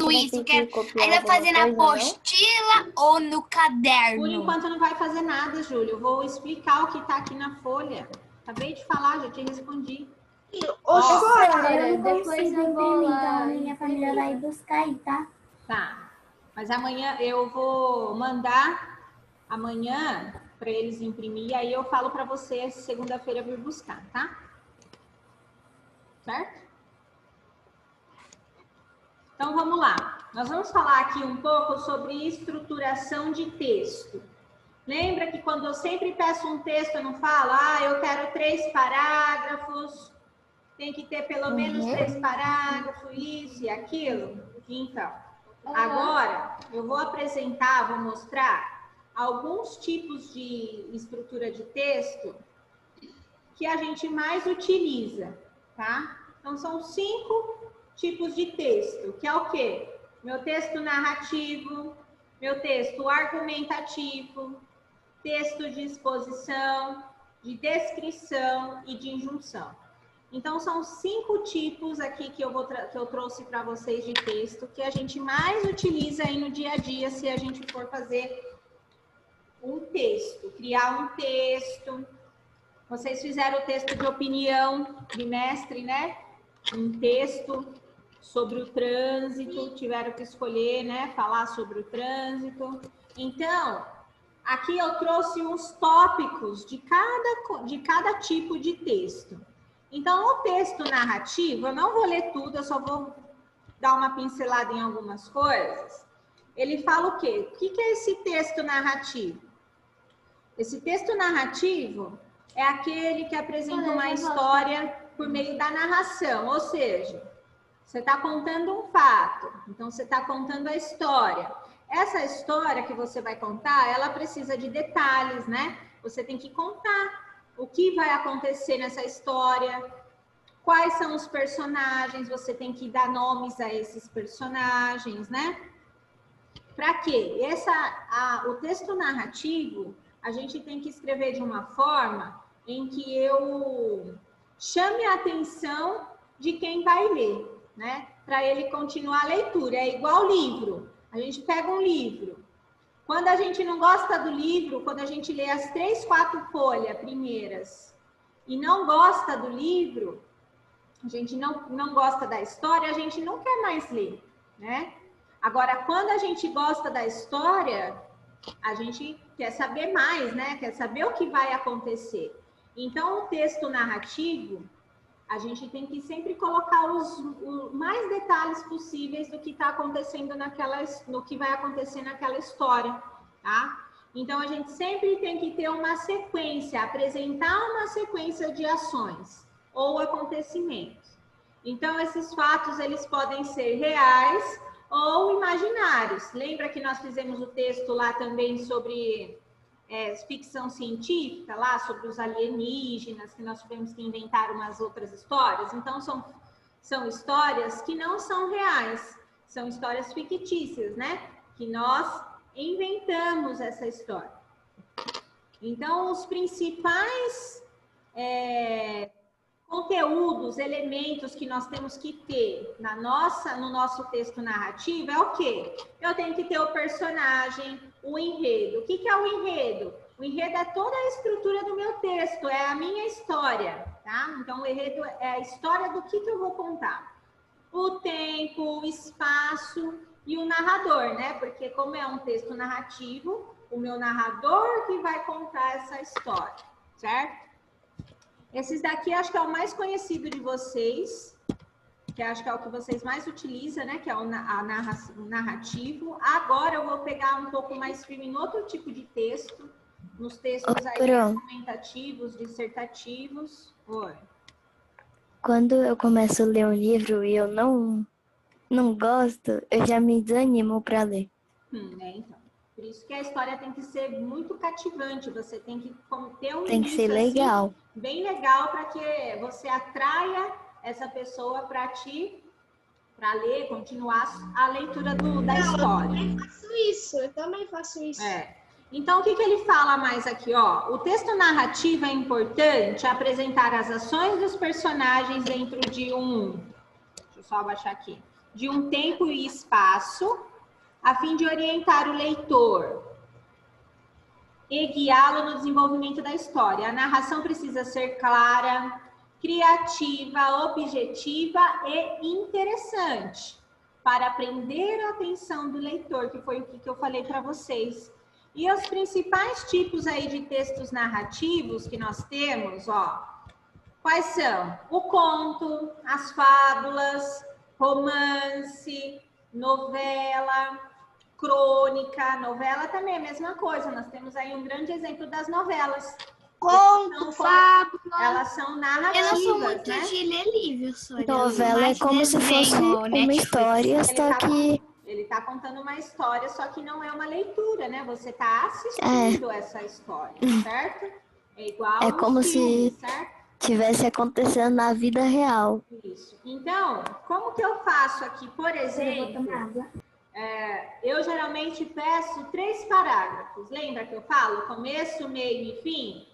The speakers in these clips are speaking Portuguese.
tudo isso. Aí vai fazer na apostila ou no caderno? Por enquanto não vai fazer nada, Júlio. Eu vou explicar o que está aqui na folha. Acabei de falar, já te respondi. Professora, depois eu vou lá. Então minha família vai buscar aí, tá? Tá. Mas amanhã eu vou mandar amanhã para eles imprimir. Aí eu falo para você segunda-feira vir buscar, tá? Certo? Então vamos lá. Nós vamos falar aqui um pouco sobre estruturação de texto. Lembra que quando eu sempre peço um texto, eu não falo, eu quero 3 parágrafos, tem que ter pelo menos 3 parágrafos, isso e aquilo? Então, agora eu vou apresentar, vou mostrar alguns tipos de estrutura de texto que a gente mais utiliza, tá? Então, são 5 tipos de texto, que é o quê? Meu texto narrativo, meu texto argumentativo, texto de exposição, de descrição e de injunção. Então, são 5 tipos aqui que eu trouxe para vocês de texto que a gente mais utiliza aí no dia a dia se a gente for fazer um texto, criar um texto. Vocês fizeram o texto de opinião bimestre, né? Um texto sobre o trânsito, tiveram que escolher, né? Falar sobre o trânsito. Então, aqui eu trouxe uns tópicos de cada tipo de texto. Então, o texto narrativo, eu não vou ler tudo, eu só vou dar uma pincelada em algumas coisas. Ele fala o quê? O que é esse texto narrativo? Esse texto narrativo é aquele que apresenta uma história por meio da narração, ou seja, você está contando um fato, então você está contando a história. Essa história que você vai contar, ela precisa de detalhes, né? Você tem que contar o que vai acontecer nessa história, quais são os personagens, você tem que dar nomes a esses personagens, né? Para quê? O texto narrativo, a gente tem que escrever de uma forma em que eu chame a atenção de quem vai ler, né? Para ele continuar a leitura. É igual livro. A gente pega um livro. Quando a gente não gosta do livro, quando a gente lê as 3, 4 folhas primeiras e não gosta do livro, a gente não gosta da história, a gente não quer mais ler, né? Agora, quando a gente gosta da história, a gente quer saber mais, né? Quer saber o que vai acontecer. Então, o texto narrativo, a gente tem que sempre colocar os mais detalhes possíveis do que está acontecendo no que vai acontecer naquela história, tá? Então, a gente sempre tem que ter uma sequência, apresentar uma sequência de ações ou acontecimentos. Então, esses fatos, eles podem ser reais ou imaginários. Lembra que nós fizemos o texto lá também sobre ficção científica, lá sobre os alienígenas, que nós tivemos que inventar umas outras histórias? Então, são histórias que não são reais, são histórias fictícias, né? Que nós inventamos essa história. Então, os principais conteúdos, elementos que nós temos que ter no nosso texto narrativo é o quê? Eu tenho que ter o personagem, o enredo. O que é o enredo? O enredo é toda a estrutura do meu texto, é a minha história, tá? Então, o enredo é a história do que eu vou contar. O tempo, o espaço e o narrador, né? Porque como é um texto narrativo, o meu narrador que vai contar essa história, certo? Esses daqui acho que é o mais conhecido de vocês, que acho que é o que vocês mais utilizam, né? Que é o narrativo. Agora eu vou pegar um pouco mais firme em outro tipo de texto, nos textos aí argumentativos, dissertativos. Oi. Quando eu começo a ler um livro e eu não gosto, eu já me desanimo para ler. Então. Por isso que a história tem que ser muito cativante, você tem que ter um tem que ser legal. Assim, bem legal para que você atraia essa pessoa para ler, continuar a leitura da história. Eu também faço isso. Então, o que ele fala mais aqui? Ó? O texto narrativo é importante apresentar as ações dos personagens dentro de deixa eu só abaixar aqui. de um tempo e espaço, a fim de orientar o leitor e guiá-lo no desenvolvimento da história. A narração precisa ser clara, criativa, objetiva e interessante para prender a atenção do leitor, que foi o que eu falei para vocês. E os principais tipos aí de textos narrativos que nós temos, ó, quais são? O conto, as fábulas, romance, novela, crônica. Novela também é a mesma coisa, nós temos aí um grande exemplo das novelas. Conto, fábula. Elas são narrativas, Eu não sou muito né? de ler livro, Sônia. Novela é como se fosse uma história, só que Ele está contando uma história, só que não é uma leitura, né? Você está assistindo essa história, certo? É igual é aos como filmes, se certo? tivesse acontecendo na vida real. Isso. Então, como que eu faço aqui? Por exemplo, eu geralmente peço 3 parágrafos. Lembra que eu falo começo, meio e fim?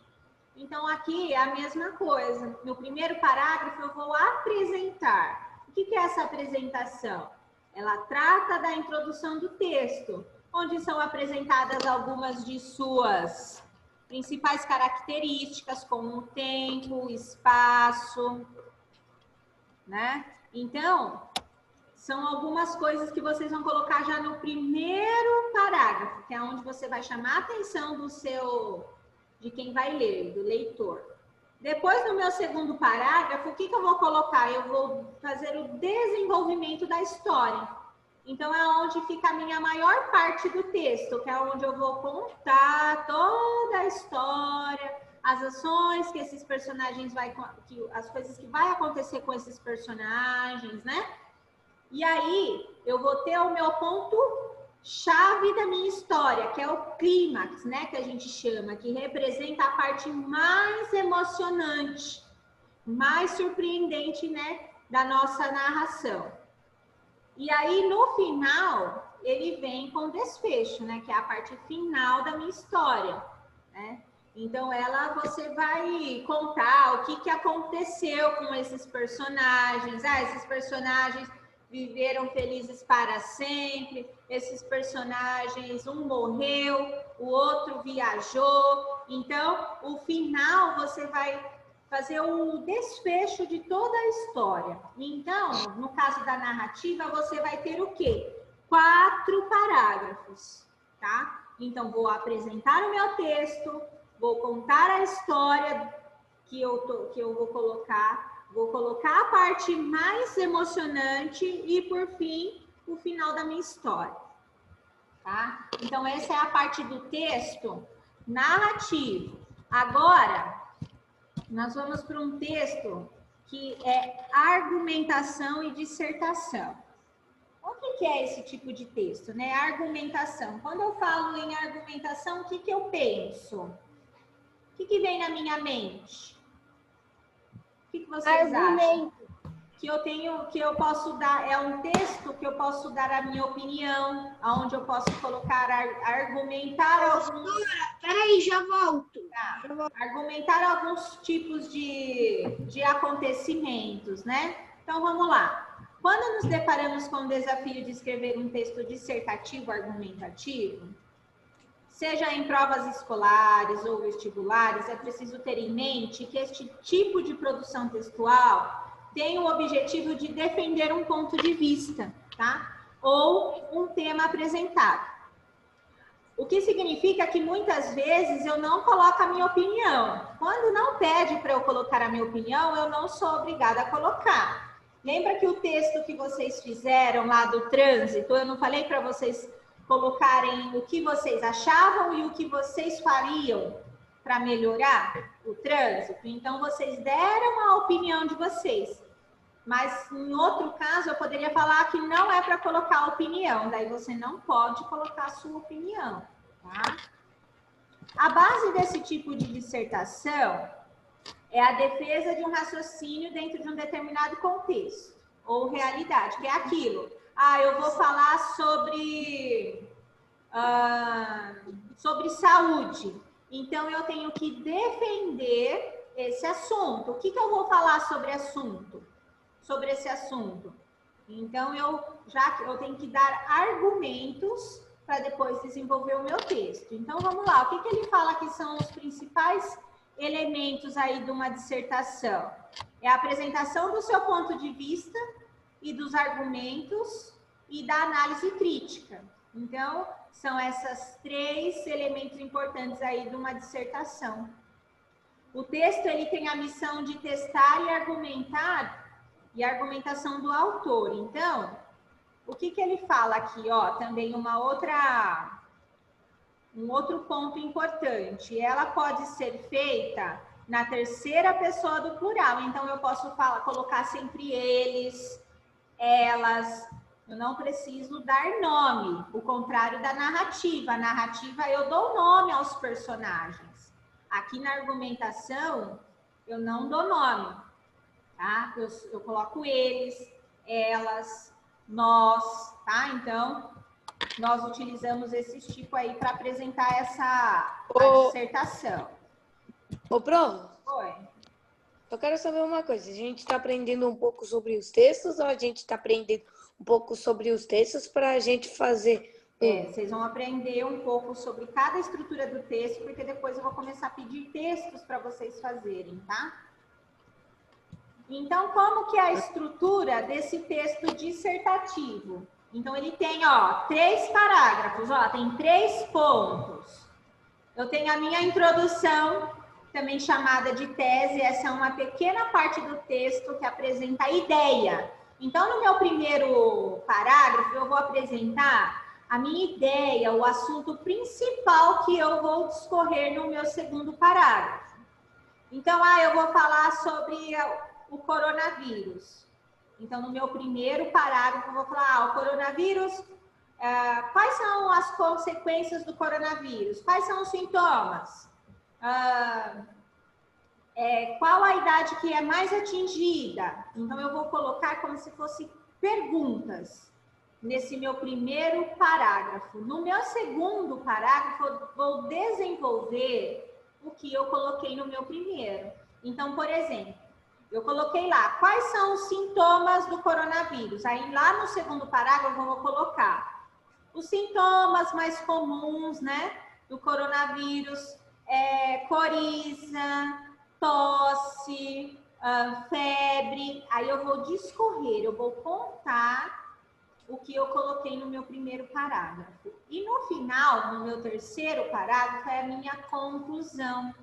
Então, aqui é a mesma coisa. No primeiro parágrafo, eu vou apresentar. O que é essa apresentação? Ela trata da introdução do texto, onde são apresentadas algumas de suas principais características, como o tempo, o espaço, né? Então, são algumas coisas que vocês vão colocar já no primeiro parágrafo, que é onde você vai chamar a atenção de quem vai ler, do leitor. Depois, no meu segundo parágrafo, o que eu vou colocar? Eu vou fazer o desenvolvimento da história. Então, é onde fica a minha maior parte do texto, que é onde eu vou contar toda a história, as ações que esses personagens as coisas que vai acontecer com esses personagens, né? E aí, eu vou ter o meu ponto chave da minha história, que é o clímax, né, que a gente chama, que representa a parte mais emocionante, mais surpreendente, né, da nossa narração. E aí, no final, ele vem com desfecho, né, que é a parte final da minha história, né? Então, você vai contar o que aconteceu com esses personagens. Esses personagens viveram felizes para sempre, esses personagens, um morreu, o outro viajou. Então, o final, você vai fazer o desfecho de toda a história. Então, no caso da narrativa, você vai ter o quê? 4 parágrafos, tá? Então, vou apresentar o meu texto, vou contar a história que eu vou colocar a parte mais emocionante e, por fim, o final da minha história, tá? Então, essa é a parte do texto narrativo. Agora, nós vamos para um texto que é argumentação e dissertação. O que é esse tipo de texto, né? Argumentação. Quando eu falo em argumentação, o que eu penso? O que vem na minha mente? O que vocês acham? Que eu posso dar, é um texto que eu posso dar a minha opinião, onde eu posso colocar, argumentar alguns... Peraí, já volto. Tá. Argumentar alguns tipos de acontecimentos, né? Então, vamos lá. Quando nos deparamos com o desafio de escrever um texto dissertativo argumentativo, seja em provas escolares ou vestibulares, é preciso ter em mente que este tipo de produção textual tem o objetivo de defender um ponto de vista, tá? Ou um tema apresentado. O que significa que muitas vezes eu não coloco a minha opinião. Quando não pede para eu colocar a minha opinião, eu não sou obrigada a colocar. Lembra que o texto que vocês fizeram lá do trânsito, eu não falei para vocês colocarem o que vocês achavam e o que vocês fariam para melhorar o trânsito? Então, vocês deram a opinião de vocês. Mas, em outro caso, eu poderia falar que não é para colocar opinião. Daí, você não pode colocar a sua opinião, tá? A base desse tipo de dissertação é a defesa de um raciocínio dentro de um determinado contexto ou realidade, que é aquilo. Eu vou falar sobre saúde. Então, eu tenho que defender esse assunto. O que eu vou falar sobre esse assunto? Então, eu tenho que dar argumentos para depois desenvolver o meu texto. Então, vamos lá. O que ele fala que são os principais elementos aí de uma dissertação? É a apresentação do seu ponto de vista e dos argumentos e da análise crítica. Então, são esses 3 elementos importantes aí de uma dissertação. O texto, ele tem a missão de testar e argumentar, e a argumentação do autor. Então, o que ele fala aqui? Ó, também um outro ponto importante. Ela pode ser feita na terceira pessoa do plural. Então, eu posso colocar sempre eles, elas. Eu não preciso dar nome, o contrário da narrativa. A narrativa, eu dou nome aos personagens. Aqui na argumentação, eu não dou nome, tá? Eu coloco eles, elas, nós, tá? Então, nós utilizamos esse tipo aí para apresentar a dissertação. Ô, Pro, Oi. eu quero saber uma coisa. A gente está aprendendo um pouco sobre os textos ou a gente está aprendendo um pouco sobre os textos para a gente fazer... Vocês vão aprender um pouco sobre cada estrutura do texto, porque depois eu vou começar a pedir textos para vocês fazerem, tá? Então, como que é a estrutura desse texto dissertativo? Então, ele tem, ó, 3 parágrafos, ó, tem 3 pontos. Eu tenho a minha introdução, também chamada de tese. Essa é uma pequena parte do texto que apresenta a ideia. Então, no meu primeiro parágrafo, eu vou apresentar a minha ideia, o assunto principal que eu vou discorrer no meu segundo parágrafo. Então, eu vou falar sobre o coronavírus. Então, no meu primeiro parágrafo, eu vou falar, o coronavírus, quais são as consequências do coronavírus? Quais são os sintomas? Qual a idade que é mais atingida? Então, eu vou colocar como se fossem perguntas nesse meu primeiro parágrafo. No meu segundo parágrafo, eu vou desenvolver o que eu coloquei no meu primeiro. Então, por exemplo, eu coloquei lá, quais são os sintomas do coronavírus? Aí, lá no segundo parágrafo, eu vou colocar os sintomas mais comuns, né, do coronavírus, coriza, tosse, febre. Aí eu vou discorrer, eu vou contar o que eu coloquei no meu primeiro parágrafo. E no final, no meu terceiro parágrafo, é a minha conclusão,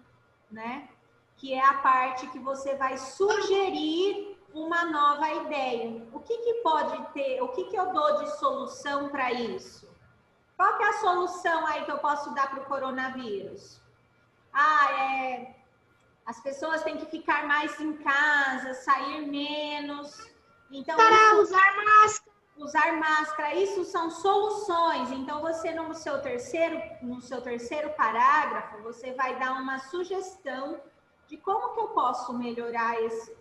né? Que é a parte que você vai sugerir uma nova ideia. O que pode ter, o que eu dou de solução para isso? Qual que é a solução aí que eu posso dar para o coronavírus? As pessoas têm que ficar mais em casa, sair menos. Então, usar máscara, isso são soluções. Então, você no seu terceiro parágrafo, você vai dar uma sugestão de como que eu posso melhorar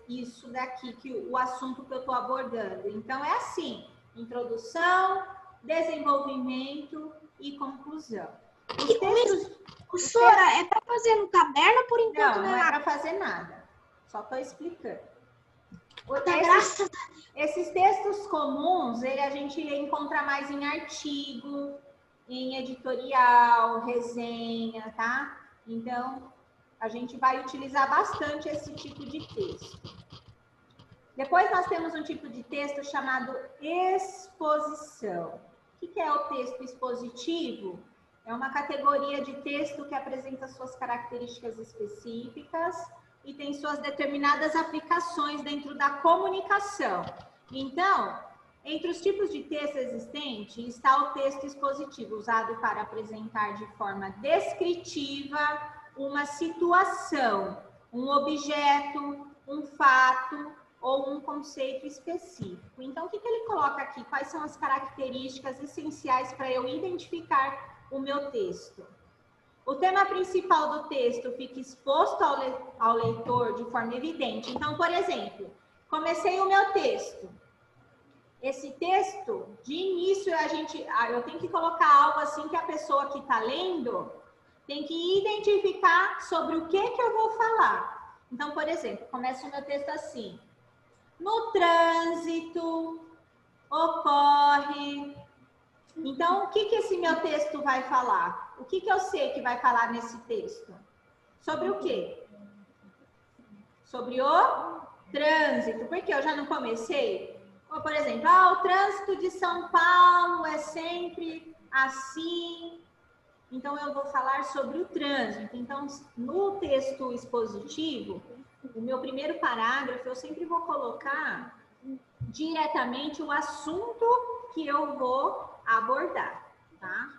isso daqui, o assunto que eu estou abordando. Então, é assim, introdução, desenvolvimento e conclusão. Os textos... Professora, é para fazer no caderno por enquanto? Não é para fazer nada. Só estou explicando. Esses textos comuns, a gente encontra mais em artigo, em editorial, resenha, tá? Então, a gente vai utilizar bastante esse tipo de texto. Depois nós temos um tipo de texto chamado exposição. O que é o texto expositivo? É uma categoria de texto que apresenta suas características específicas e tem suas determinadas aplicações dentro da comunicação. Então, entre os tipos de texto existentes está o texto expositivo, usado para apresentar de forma descritiva uma situação, um objeto, um fato ou um conceito específico. Então, o que ele coloca aqui? Quais são as características essenciais para eu identificar o meu texto? O tema principal do texto fica exposto ao leitor de forma evidente. Então, por exemplo, comecei o meu texto. Esse texto, de início, eu tenho que colocar algo assim que a pessoa que está lendo tem que identificar sobre o que eu vou falar. Então, por exemplo, começa o meu texto assim. No trânsito, ocorre. Então, o que esse meu texto vai falar? O que eu sei que vai falar nesse texto? Sobre o quê? Sobre o trânsito. Porque eu já não comecei? Ou, por exemplo, o trânsito de São Paulo é sempre assim. Então, eu vou falar sobre o trânsito. Então, no texto expositivo, o meu primeiro parágrafo, eu sempre vou colocar diretamente o assunto que eu vou abordar, tá?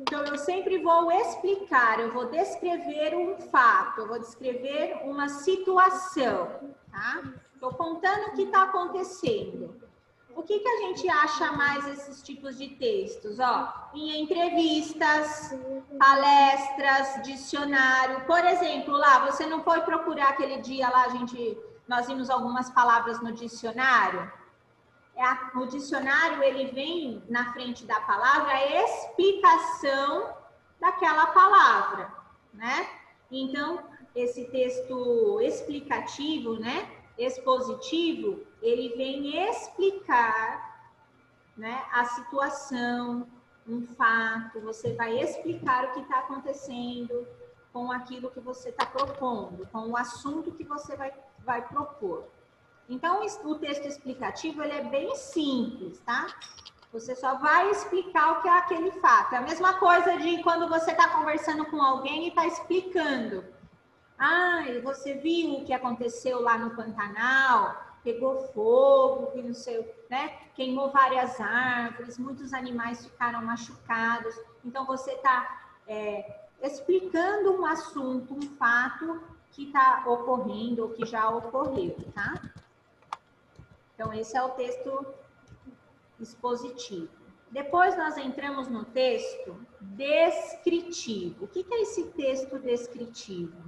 Então, eu sempre vou explicar, eu vou descrever um fato, eu vou descrever uma situação, tá? Estou contando o que está acontecendo. O que a gente acha mais esses tipos de textos? Ó, em entrevistas, palestras, dicionário. Por exemplo, lá, você não foi procurar aquele dia lá, nós vimos algumas palavras no dicionário? O dicionário, ele vem na frente da palavra a explicação daquela palavra, né? Então, esse texto explicativo, né? Expositivo, ele vem explicar, né, a situação, um fato, você vai explicar o que está acontecendo com aquilo que você está propondo, com o assunto que você vai propor. Então, o texto explicativo, ele é bem simples, tá? Você só vai explicar o que é aquele fato. É a mesma coisa de quando você está conversando com alguém e está explicando. Você viu o que aconteceu lá no Pantanal? Pegou fogo, não sei, né? Queimou várias árvores, muitos animais ficaram machucados. Então, você está explicando um assunto, um fato que está ocorrendo ou que já ocorreu, tá? Então, esse é o texto expositivo. Depois, nós entramos no texto descritivo. O que é esse texto descritivo?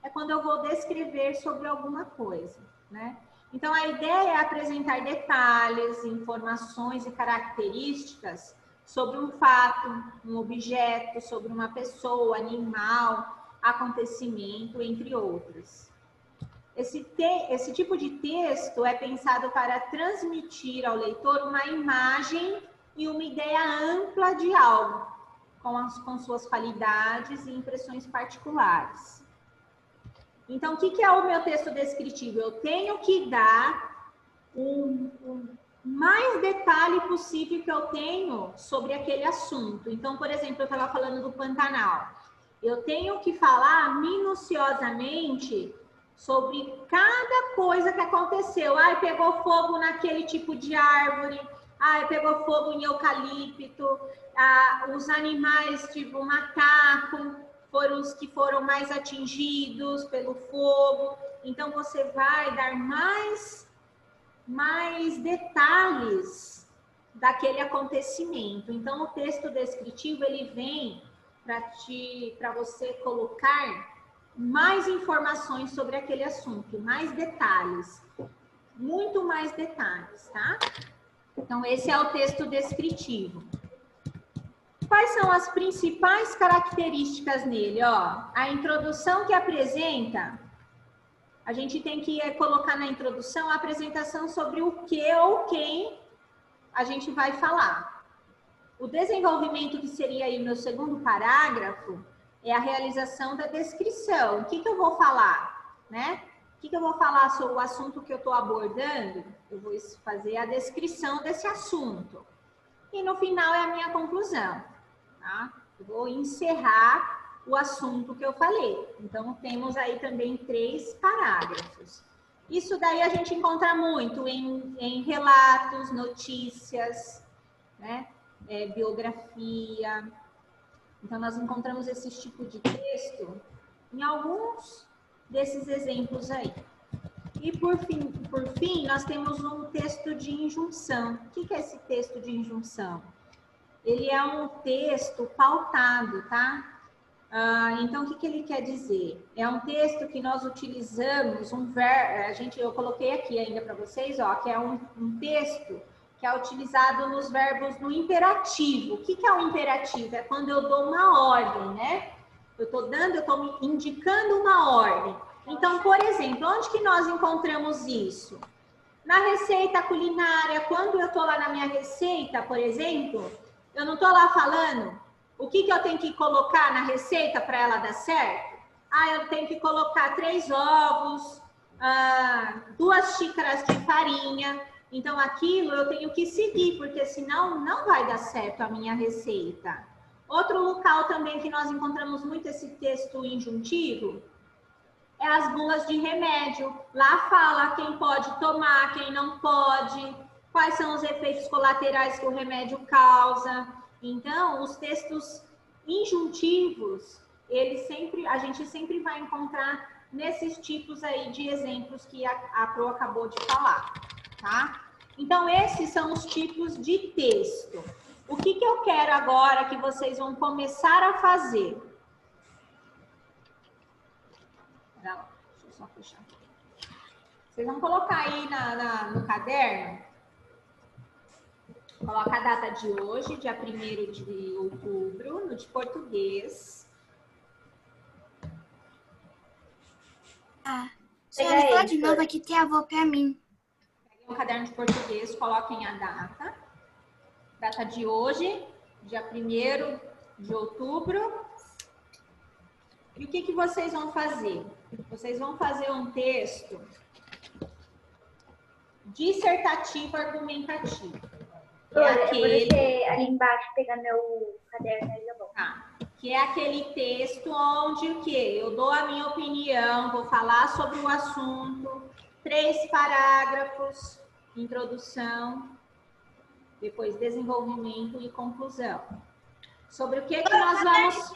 É quando eu vou descrever sobre alguma coisa, né? Então, a ideia é apresentar detalhes, informações e características sobre um fato, um objeto, sobre uma pessoa, animal, acontecimento, entre outros. Esse tipo de texto é pensado para transmitir ao leitor uma imagem e uma ideia ampla de algo, com suas qualidades e impressões particulares. Então, o que é o meu texto descritivo? Eu tenho que dar o mais detalhe possível que eu tenho sobre aquele assunto. Então, por exemplo, eu estava falando do Pantanal. Eu tenho que falar minuciosamente sobre cada coisa que aconteceu. Pegou fogo naquele tipo de árvore. Pegou fogo em eucalipto. Os animais, tipo o macaco, foram os que foram mais atingidos pelo fogo. Então, você vai dar mais detalhes daquele acontecimento. Então, o texto descritivo, ele vem para você colocar mais informações sobre aquele assunto, mais detalhes, muito mais detalhes, tá? Então, esse é o texto descritivo. Quais são as principais características nele? A introdução que apresenta, a gente tem que colocar na introdução a apresentação sobre o que ou quem a gente vai falar. O desenvolvimento, que seria aí o meu segundo parágrafo, é a realização da descrição. O que eu vou falar, né? O que eu vou falar sobre o assunto que eu estou abordando? Eu vou fazer a descrição desse assunto. E no final é a minha conclusão, tá? Eu vou encerrar o assunto que eu falei. Então, temos aí também 3 parágrafos. Isso daí a gente encontra muito em relatos, notícias, né? Biografia. Então, nós encontramos esse tipo de texto em alguns desses exemplos aí. E, por fim, nós temos um texto de injunção. O que é esse texto de injunção? Ele é um texto pautado, tá? Então, o que ele quer dizer? É um texto que nós utilizamos, eu coloquei aqui ainda para vocês, que é um texto que é utilizado nos verbos no imperativo. O que é o imperativo? É quando eu dou uma ordem, né? Eu estou indicando uma ordem. Então, por exemplo, onde que nós encontramos isso? Na receita culinária, quando eu tô lá na minha receita, por exemplo, eu não tô lá falando o que eu tenho que colocar na receita para ela dar certo. Ah, eu tenho que colocar 3 ovos, 2 xícaras de farinha. Então, aquilo eu tenho que seguir, porque senão não vai dar certo a minha receita. Outro local também que nós encontramos muito esse texto injuntivo é as bulas de remédio. Lá fala quem pode tomar, quem não pode, quais são os efeitos colaterais que o remédio causa. Então, os textos injuntivos, a gente sempre vai encontrar nesses tipos aí de exemplos que a Pro acabou de falar, tá? Então, esses são os tipos de texto. O que eu quero agora que vocês vão começar a fazer? Deixa eu só fechar aqui. Vocês vão colocar aí no caderno, coloca a data de hoje, dia 1º de outubro, no de português. Senhora, fala de novo aqui, tem avô pra mim. Peguem um caderno de português, coloquem a data. Data de hoje, dia 1º de outubro. E o que vocês vão fazer? Vocês vão fazer um texto dissertativo argumentativo. Eu vou descer ali embaixo, pegar meu caderno e eu vou. Tá. Que é aquele texto onde o quê? Eu dou a minha opinião, vou falar sobre o assunto, 3 parágrafos, introdução, depois desenvolvimento e conclusão. Sobre o que nós vamos...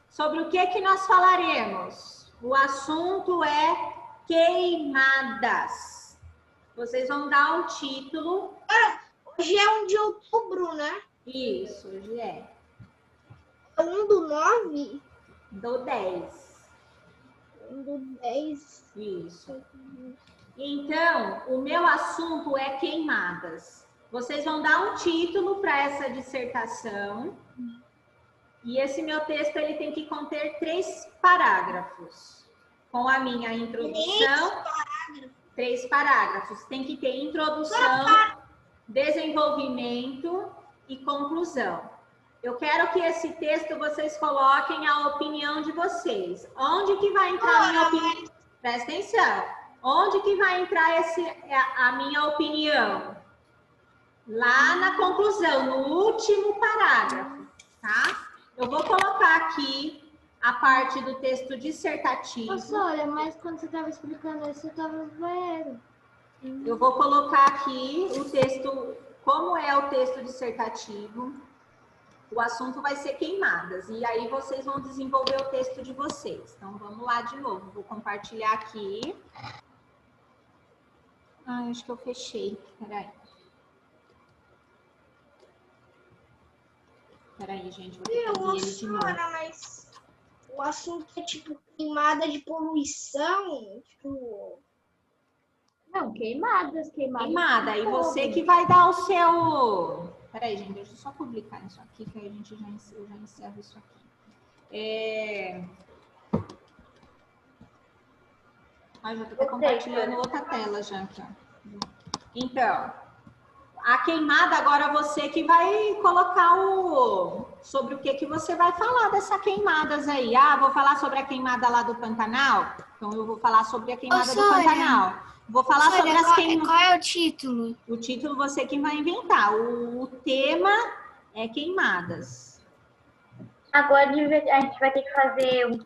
Sobre o que nós falaremos? O assunto é queimadas. Vocês vão dar um título. Hoje é 1 de outubro, né? Isso, hoje é. 1 do 9? Do 10. 1 do 10. Isso. Então, o meu assunto é queimadas. Vocês vão dar um título para essa dissertação. E esse meu texto ele tem que conter 3 parágrafos. Com a minha introdução. 3 parágrafos. Tem que ter introdução, desenvolvimento e conclusão. Eu quero que esse texto vocês coloquem a opinião de vocês. Onde que vai entrar a minha opinião? Presta atenção. Onde que vai entrar a minha opinião? Lá na conclusão, no último parágrafo, tá? Eu vou colocar aqui a parte do texto dissertativo. Professora, mas quando você estava explicando isso, eu estava no banheiro. Eu vou colocar aqui o texto, como é o texto dissertativo. O assunto vai ser queimadas. E aí vocês vão desenvolver o texto de vocês. Então, vamos lá de novo. Vou compartilhar aqui. Acho que eu fechei. Peraí. Peraí, gente. Vou ter que abrir ele de novo. Mas o assunto é tipo queimada de poluição? Tipo... Não, queimadas. Queimada. E você que vai dar o seu... Peraí, gente, deixa eu só publicar isso aqui, que aí a gente eu já encerro isso aqui. Já estou compartilhando outra tela já aqui, ó. Então, a queimada, agora você que vai colocar sobre o que você vai falar dessas queimadas aí. Vou falar sobre a queimada lá do Pantanal. Então, eu vou falar sobre a queimada do Pantanal. Vou falar sobre as queimadas. Qual é o título? O título você que vai inventar. O tema é queimadas. Agora a gente vai ter que fazer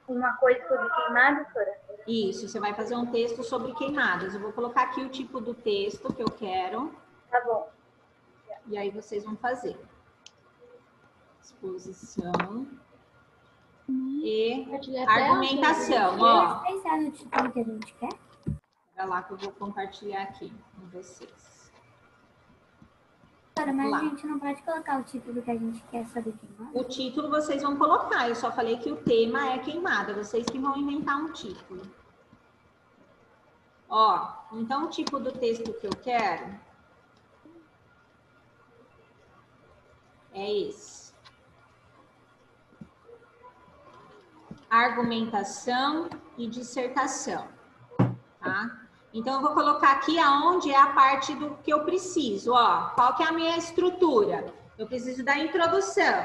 uma coisa sobre queimadas, professora? Isso, você vai fazer um texto sobre queimadas. Eu vou colocar aqui o tipo do texto que eu quero. Tá bom. E aí vocês vão fazer. Exposição e argumentação. Ó. Pensar no título que a gente quer? Olha lá que eu vou compartilhar aqui com vocês. Mas a gente não pode colocar o título que a gente quer sobre queimada? O título vocês vão colocar. Eu só falei que o tema é queimada. Vocês que vão inventar um título. Ó, então o tipo do texto que eu quero é esse. Argumentação e dissertação, tá? Então, eu vou colocar aqui aonde é a parte do que eu preciso, ó. Qual que é a minha estrutura? Eu preciso da introdução,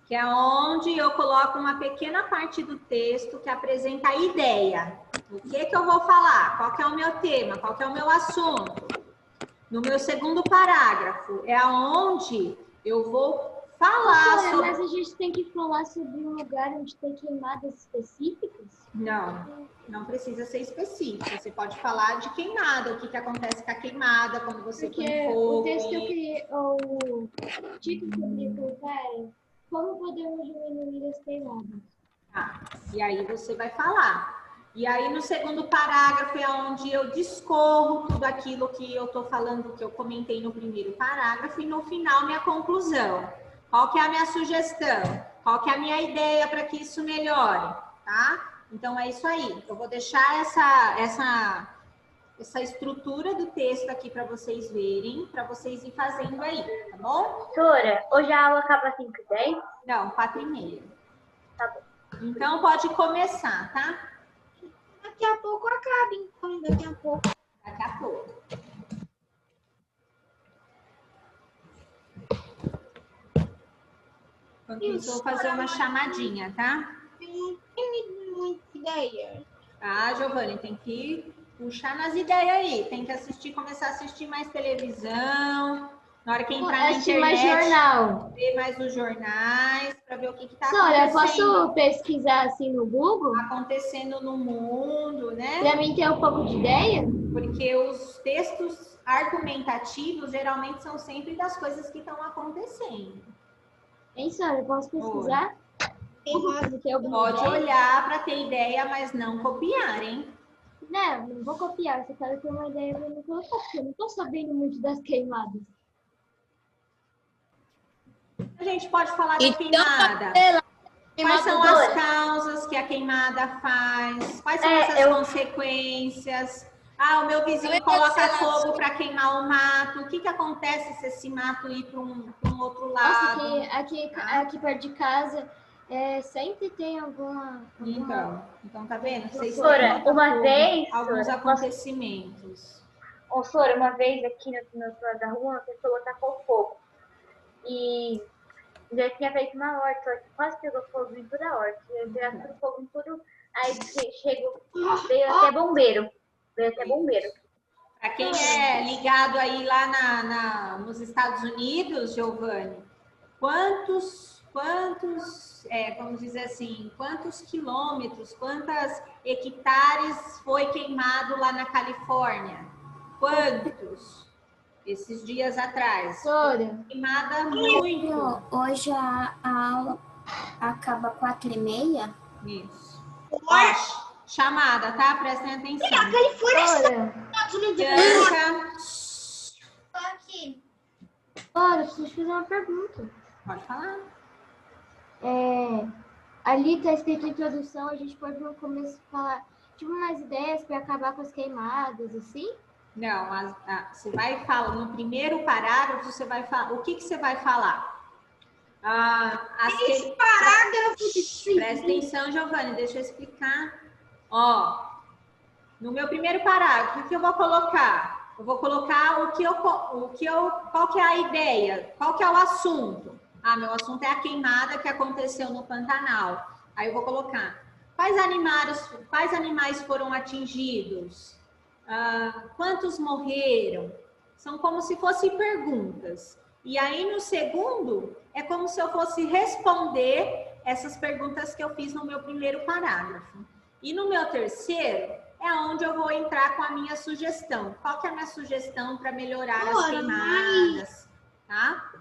que é onde eu coloco uma pequena parte do texto que apresenta a ideia. O que eu vou falar? Qual que é o meu tema? Qual que é o meu assunto? No meu segundo parágrafo, é aonde eu vou falar sobre... Mas a gente tem que falar sobre um lugar onde tem queimadas específicas? Não precisa ser específico. Você pode falar de queimada, o que acontece com a queimada quando você põe Porque fogo. o texto que eu queria, o título que eu queria colocar é Como podemos diminuir as queimadas? Tá. E aí você vai falar. E aí no segundo parágrafo é onde eu discorro tudo aquilo que eu tô falando, que eu comentei no primeiro parágrafo, e no final minha conclusão. Qual que é a minha sugestão? Qual que é a minha ideia para que isso melhore, tá? Então é isso aí. Eu vou deixar essa estrutura do texto aqui para vocês verem, para vocês ir fazendo aí, tá bom? Professora, hoje a aula acaba às 5h10? Não, 4h30. Tá bom. Então pode começar, tá? Daqui a pouco acaba, então, daqui a pouco. Daqui a pouco. Enquanto isso, eu vou fazer uma chamadinha, tá? Não tem muita ideia. Tá, Giovanni, tem que puxar nas ideias aí. Tem que começar a assistir mais televisão. Na hora que entrar na Assistir internet, mais jornal. ver mais os jornais, para ver o que está Olha, acontecendo. posso pesquisar assim no Google? Acontecendo no mundo, né? Pra mim ter um pouco de ideia? Porque os textos argumentativos geralmente são sempre das coisas que estão acontecendo. Hein, senhora? Posso pesquisar? Você tem alguma Pode ideia? olhar para ter ideia, mas não copiar, hein? Não vou copiar. Você quer ter uma ideia pra me colocar, porque eu não tô sabendo muito das queimadas. A gente pode falar da queimada. Quais são as causas que a queimada faz? Quais são essas consequências? Ah, o meu vizinho coloca fogo para queimar o mato. O que acontece se esse mato ir para um outro lado? Nossa, aqui perto de casa sempre tem alguma... Então tá vendo? Vocês Professora, têm uma vez... alguns acontecimentos. Professora, uma vez aqui no outro lado da rua, uma pessoa tacou fogo. E já tinha feito uma horta, só que quase pegou fogo em toda a horta. Já tudo fogo em tudo. Aí veio até bombeiro. Para Quem é ligado aí lá nos Estados Unidos, Giovanni, quantos, vamos dizer assim, quantos quilômetros, quantas hectares foi queimado lá na Califórnia? Quantos? Esses dias atrás. Professora. Queimada muito. Hoje a aula acaba 4h30. Isso. Ó, chamada, tá? Prestem atenção. A Califórnia, Estados Unidos. Tô aqui. Olha, eu preciso fazer uma pergunta. Pode falar. Ali tá escrito introdução, a gente pode no começo falar, tipo, umas ideias para acabar com as queimadas, assim? Não, você vai falar, no primeiro parágrafo, você vai falar, o que você vai falar? Esse parágrafo de... Presta atenção, Giovanni, deixa eu explicar. Ó, no meu primeiro parágrafo, o que eu vou colocar? Eu vou colocar qual que é a ideia, qual que é o assunto. Meu assunto é a queimada que aconteceu no Pantanal. Aí eu vou colocar, quais animais foram atingidos? Quantos morreram? São como se fossem perguntas. E aí no segundo, é como se eu fosse responder essas perguntas que eu fiz no meu primeiro parágrafo. E no meu terceiro, é onde eu vou entrar com a minha sugestão. Qual que é a minha sugestão para melhorar as queimadas? Tá?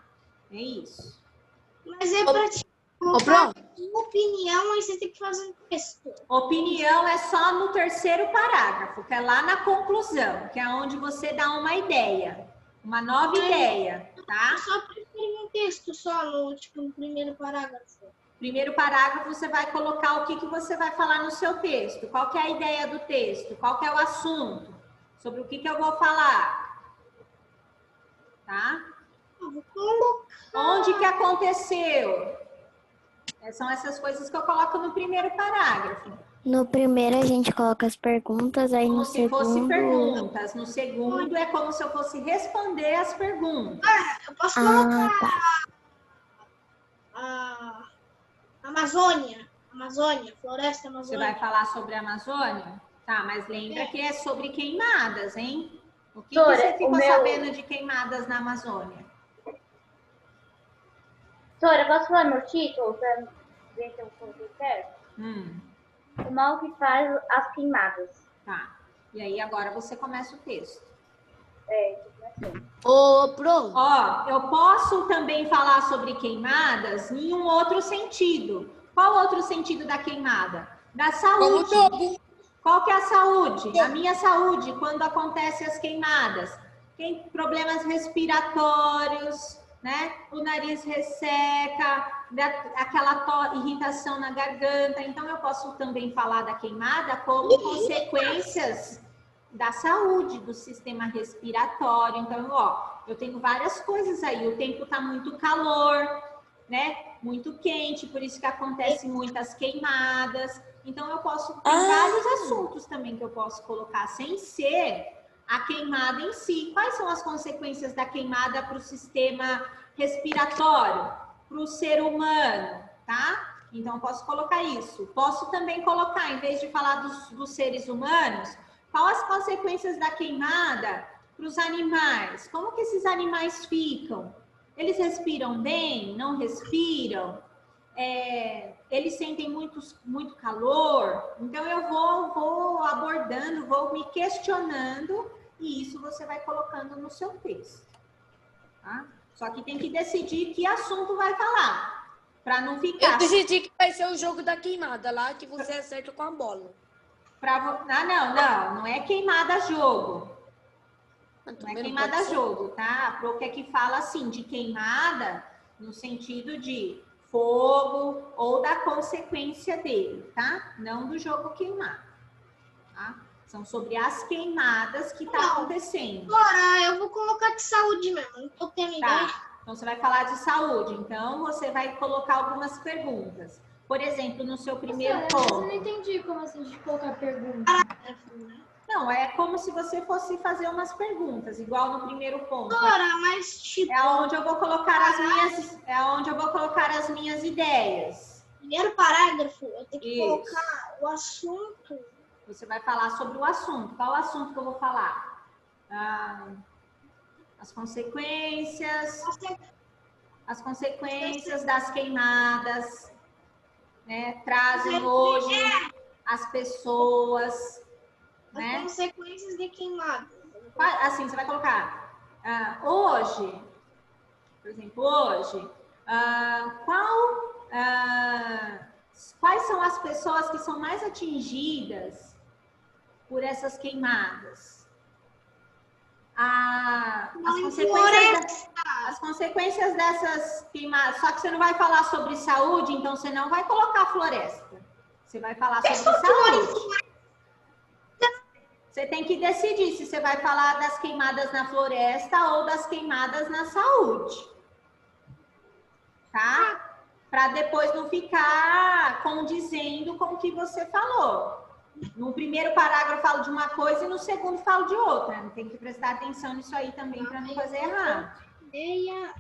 É isso. Mas é para te colocar opinião, aí você tem que fazer um texto. Opinião é só no terceiro parágrafo, que é lá na conclusão, que é onde você dá uma ideia, uma nova ideia, tá? Eu só prefiro um texto só no primeiro parágrafo. Primeiro parágrafo, você vai colocar o que você vai falar no seu texto. Qual que é a ideia do texto? Qual que é o assunto? Sobre o que eu vou falar? Tá? Eu vou colocar... Onde que aconteceu? São essas coisas que eu coloco no primeiro parágrafo. No primeiro a gente coloca as perguntas, aí Como no se fosse segundo... perguntas. No segundo é como se eu fosse responder as perguntas. Eu posso Ah, colocar tá. a Amazônia, floresta Você amazônica. vai falar sobre a Amazônia? Tá, mas lembra que é sobre queimadas, hein? O que, Dora, você ficou o meu- sabendo de queimadas na Amazônia? Sora, posso falar meu título pra ver se eu coloquei certo? O mal que faz as queimadas. Tá. E aí agora você começa o texto. Ô, pronto. Ó, eu posso também falar sobre queimadas em um outro sentido. Qual outro sentido da queimada? Da saúde. Qual que é a saúde? A minha saúde, quando acontecem as queimadas. Tem problemas respiratórios, né? O nariz resseca, aquela irritação na garganta. Então, eu posso também falar da queimada como consequências da saúde, do sistema respiratório. Então, ó, eu tenho várias coisas aí. O tempo tá muito calor, né? Muito quente, por isso que acontecem muitas queimadas. Então, eu posso ter vários assuntos também que eu posso colocar, sem ser a queimada em si. Quais são as consequências da queimada para o sistema respiratório, para o ser humano, tá? Então, eu posso colocar isso. Posso também colocar, em vez de falar dos seres humanos, quais as consequências da queimada para os animais? Como que esses animais ficam? Eles respiram bem? Não respiram? Eles sentem muito calor? Então, eu vou abordando, vou me questionando e isso você vai colocando no seu texto. Tá? Só que tem que decidir que assunto vai falar, para não ficar... Eu decidi que vai ser o jogo da queimada lá, que você acerta com a bola. Não é queimada jogo. Não é queimada jogo, tá? A Pro quer que fala assim, de queimada no sentido de fogo ou da consequência dele, tá? Não do jogo queimado, tá? São sobre as queimadas que tá acontecendo. Agora, eu vou colocar de saúde mesmo, não tô tendo ideia. Então, você vai falar de saúde. Então, você vai colocar algumas perguntas. Por exemplo, no seu primeiro ponto. Eu não entendi como assim de colocar pergunta. Não, é como se você fosse fazer umas perguntas, igual no primeiro ponto. Dora, mas tipo... É onde eu vou colocar as minhas ideias. Primeiro parágrafo, eu tenho que colocar o assunto. Você vai falar sobre o assunto. Qual o assunto que eu vou falar? As consequências das queimadas, né? Trazem hoje as pessoas, né? As consequências de queimada. Assim, você vai colocar hoje, por exemplo, hoje, quais são as pessoas que são mais atingidas por essas queimadas? As consequências dessas queimadas, só que você não vai falar sobre saúde, então você não vai colocar floresta. Você vai falar sobre saúde. Você tem que decidir se você vai falar das queimadas na floresta ou das queimadas na saúde. Tá? Para depois não ficar condizendo com o que você falou. No primeiro parágrafo eu falo de uma coisa e no segundo falo de outra. Tem que prestar atenção nisso aí também para não fazer errado. Ideia.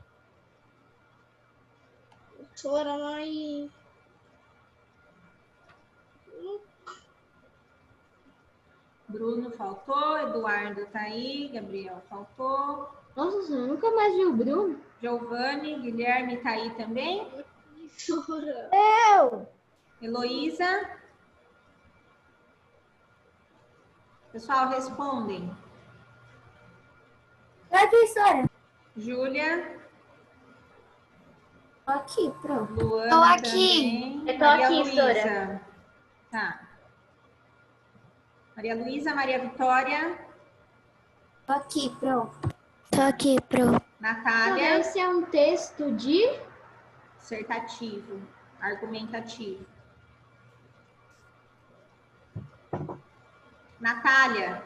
Bruno faltou, Eduardo tá aí, Gabriel faltou. Nossa, eu nunca mais vi o Bruno. Giovanni, Guilherme tá aí também. Eu! Heloísa. Pessoal, respondem. Oi, professora. Júlia. Tô aqui, pronto. Luana. Tô aqui. Também. Eu tô Maria aqui, Luísa. Sora. Tá. Maria Luísa, Maria Vitória. Tô aqui, pronto. Tô aqui, pro. Natália. Esse é um texto de... Dissertativo, argumentativo. Natália.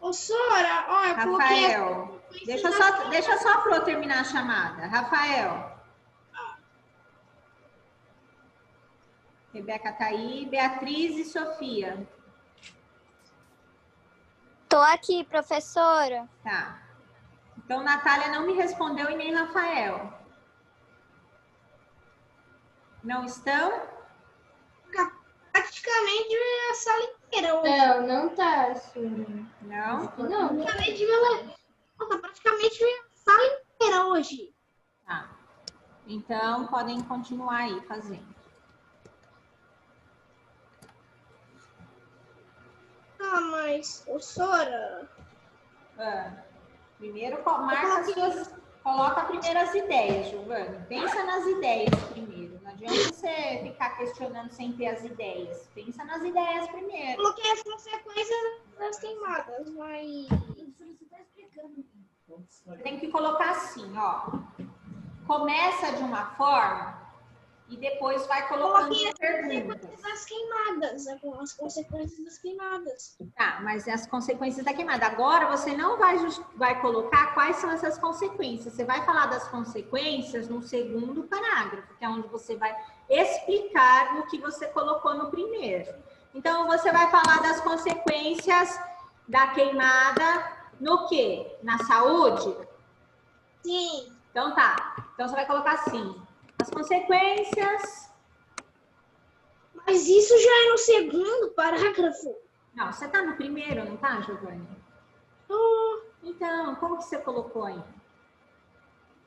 Ô, Sora, ó, eu coloquei... Rafael. Deixa só a Pro terminar a chamada. Rafael. Rebeca tá aí. Beatriz e Sofia. Tô aqui, professora. Tá. Então, Natália não me respondeu e nem Rafael. Não estão? Praticamente a sala inteira hoje. Não, não tá, senhora. Não? Não. Praticamente a sala inteira hoje. Tá. Então, podem continuar aí fazendo. Ah, mas, Sora... Primeiro, coloca primeiro as ideias, Giovana. Pensa nas ideias primeiro. Não adianta você ficar questionando sem ter as ideias. Pensa nas ideias primeiro. Coloquei as consequências das queimadas, mas... Você tem que colocar assim, ó. Começa de uma forma e depois vai colocando perguntas. Das queimadas, as consequências das queimadas. Tá, mas as consequências da queimada. Agora você não vai colocar quais são essas consequências. Você vai falar das consequências no segundo parágrafo, que é onde você vai explicar o que você colocou no primeiro. Então, você vai falar das consequências da queimada no quê? Na saúde? Sim. Então tá. Então você vai colocar assim. As consequências... Mas isso já é no segundo parágrafo. Não, você tá no primeiro, não tá, Giovanni? Então, como que você colocou aí?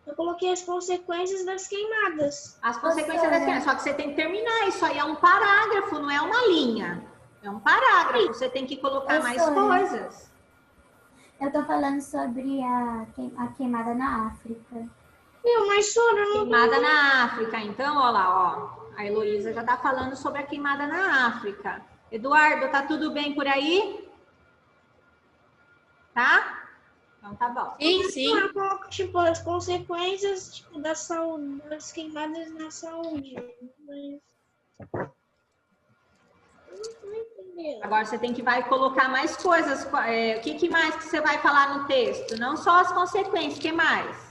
Eu coloquei as consequências das queimadas. As consequências das queimadas, só que você tem que terminar. Isso aí é um parágrafo, não é uma linha. É um parágrafo, você tem que colocar mais coisas. Eu tô falando sobre a queimada na África. Mas Sora, não... Queimada na África. Então, ó lá, ó. A Heloísa já tá falando sobre a queimada na África. Eduardo, tá tudo bem por aí? Tá? Então tá bom. Sim. Eu coloco, tipo, as consequências, tipo, da saúde, das queimadas na saúde. Mas... Eu não tô entendendo. Agora você tem que vai colocar mais coisas. O que mais que você vai falar no texto? Não só as consequências, o que mais?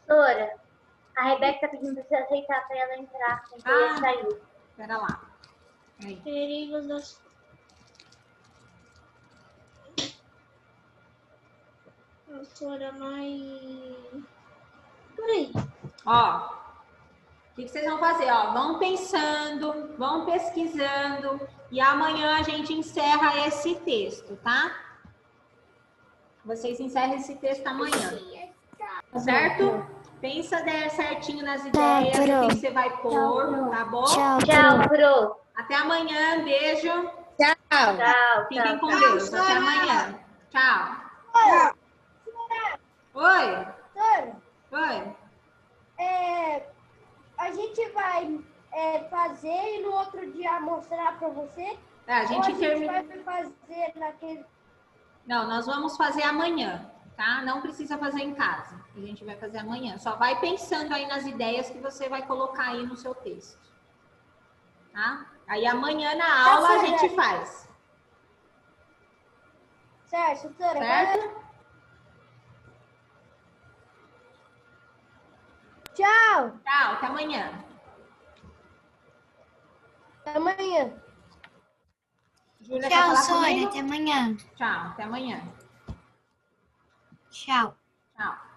Sora, a Rebeca tá pedindo pra você aceitar pra ela entrar. Então ela saiu. Espera lá. Aí. Perigos das... Sora, mas... Peraí. Ó, o que vocês vão fazer? Ó, vão pensando, vão pesquisando e amanhã a gente encerra esse texto, tá? Vocês encerram esse texto amanhã. Certo? Pensa certinho nas ideias, o que você vai pôr, tá bom? Tchau, Pro. Até amanhã, beijo. Tchau. Fiquem com Deus. Até amanhã. Tchau. Oi. Oi. A gente vai fazer e no outro dia mostrar para você? A gente termina. Vai fazer naquele... Não, nós vamos fazer amanhã, tá? Não precisa fazer em casa. A gente vai fazer amanhã. Só vai pensando aí nas ideias que você vai colocar aí no seu texto. Tá? Aí amanhã na aula a gente faz. Certo, doutora. Certo? Tchau. Tchau, até amanhã. Até amanhã. Júlia, quer Tchau, falar Sônia. comigo? Até amanhã. Tchau, até amanhã. Tchau. Tchau.